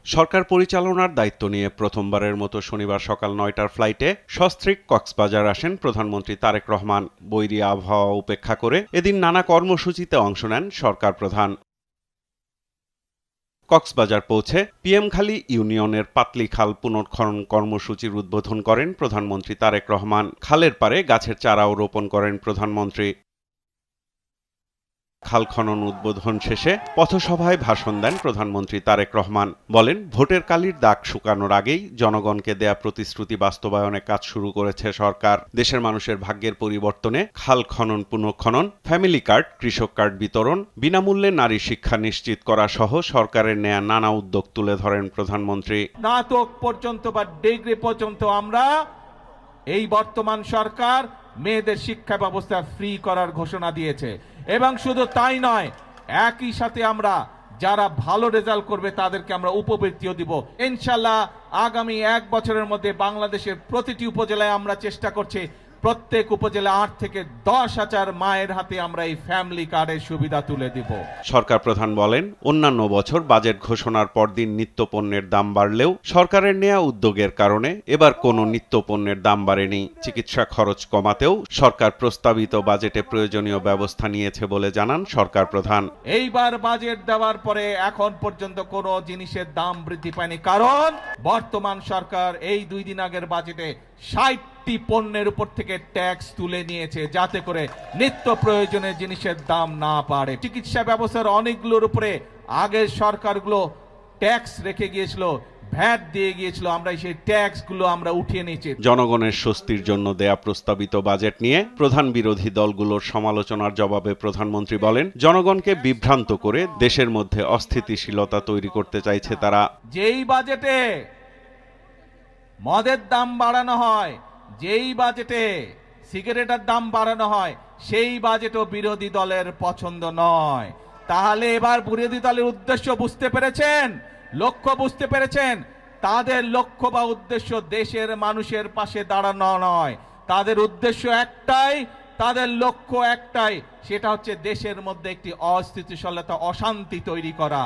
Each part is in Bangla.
সরকার পরিচালনার দায়িত্ব নিয়ে প্রথমবারের মতো শনিবার সকাল ৯টার ফ্লাইটে সস্ত্রীক কক্সবাজার আসেন প্রধানমন্ত্রী তারেক রহমান। বৈরী আবহাওয়া উপেক্ষা করে এদিন নানা কর্মসূচিতে অংশ নেন সরকার প্রধান। কক্সবাজার পৌঁছে পিএমখালী ইউনিয়নের পাতলি খাল পুনর্খনন কর্মসূচির উদ্বোধন করেন প্রধানমন্ত্রী তারেক রহমান। খালের পাড়ে গাছের চারাও রোপণ করেন প্রধানমন্ত্রী। খাল খনন উদ্বোধন শেষে পথসভায় ভাষণ দেন প্রধানমন্ত্রী তারেক রহমান। বলেন, ভোটের কালির দাগ শুকানোর আগেই জনগণকে দেয়া প্রতিশ্রুতি বাস্তবায়নে কাজ শুরু করেছে সরকার। দেশের মানুষের ভাগ্যের পরিবর্তনে খাল খনন পুনঃখনন, ফ্যামিলি কার্ড, কৃষক কার্ড বিতরণ, বিনামূল্যে নারী শিক্ষা নিশ্চিত করা সহ সরকারের নেয়া নানা উদ্যোগ তুলে ধরেন প্রধানমন্ত্রী। স্নাতক পর্যন্ত বা ডিগ্রি পর্যন্ত আমরা এই বর্তমান সরকার মেয়েদের শিক্ষা ব্যবস্থা ফ্রি করার ঘোষণা দিয়েছে এবং শুধু তাই নয়, একই সাথে আমরা যারা ভালো রেজাল্ট করবে তাদেরকে আমরা উপবৃত্তিও দিব ইনশাআল্লাহ। আগামী 1 বছরের মধ্যে বাংলাদেশের প্রতিটি উপজেলায় আমরা চেষ্টা করছি প্রত্যেক উপজেলা 8 থেকে 10,000 মায়ের হাতে আমরা এই ফ্যামিলি কার্ডের সুবিধা তুলে দিব। সরকার প্রধান বলেন, অন্যান্য বছর বাজেট ঘোষণার পরদিন নিত্যপণ্যের দাম বাড়লেও সরকারের নেয়া উদ্যোগের কারণে এবার কোনো নিত্যপণ্যের দাম বাড়েনি। চিকিৎসা খরচ কমাতেও সরকার প্রস্তাবিত বাজেটে প্রয়োজনীয় ব্যবস্থা নিয়েছে বলে জানান সরকার প্রধান। এইবার বাজেট দেওয়ার পরে এখন পর্যন্ত কোনো জিনিসের দাম বৃদ্ধি পায়নি, কারণ বর্তমান সরকার এই 2 দিন আগের বাজেটে 60টি পণ্যের উপর থেকে ট্যাক্স তুলে নিয়েছে, যাতে করে নিত্য প্রয়োজনীয় জিনিসের দাম না বাড়ে। চিকিৎসা ব্যবস্থার অনেকগুলোর উপরে আগের সরকারগুলো ট্যাক্স রেখে গিয়েছিল, ভ্যাট দিয়ে গিয়েছিল, আমরা সেই ট্যাক্স গুলো আমরা উঠিয়ে নিয়েছি। জনগণের স্বস্তির জন্য দেয়া প্রস্তাবিত বাজেট নিয়ে প্রধান বিরোধী দলগুলোর সমালোচনার জবাবে প্রধানমন্ত্রী বলেন, জনগণকে বিভ্রান্ত করে দেশের মধ্যে অস্থিতিশীলতা তৈরি করতে চাইছে তারা। যেই বাজেটে মদের দাম বাড়ানো হয়, যেই বাজেটে সিগারেটের দাম বাড়ানো হয়, সেই বাজেটও বিরোধী দলের পছন্দ নয়। তাহলে এবার বিরোধী দলের উদ্দেশ্য বুঝতে পেরেছেন, লক্ষ্য বুঝতে পেরেছেন। তাদের লক্ষ্য বা উদ্দেশ্য দেশের মানুষের পাশে দাঁড়ানো নয়, তাদের উদ্দেশ্য একটাই, তাদের লক্ষ্য একটাই, সেটা হচ্ছে দেশের মধ্যে একটি অস্থিতিশীলতা, অশান্তি তৈরি করা।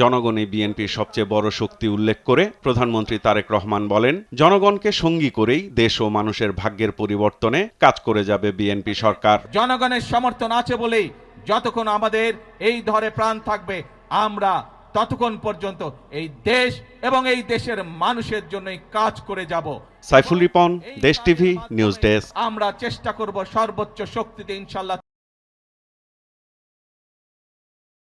জনগণই বিএনপির সবচেয়ে বড় শক্তি উল্লেখ করে প্রধানমন্ত্রী তারেক রহমান বলেন, জনগণকে সঙ্গী করেই দেশ ও মানুষের ভাগ্যের পরিবর্তনে কাজ করে যাবে বিএনপি সরকার। জনগণের সমর্থন আছে বলেই যতক্ষণ আমাদের এই ধরে প্রাণ থাকবে, আমরা ততক্ষণ পর্যন্ত এই দেশ এবং এই দেশের মানুষের জন্যই কাজ করে যাব। সাইফুল রিপন, দেশ টিভি নিউজ ডেস্ক। আমরা চেষ্টা করব সর্বোচ্চ শক্তিতে ইনশাআল্লাহ।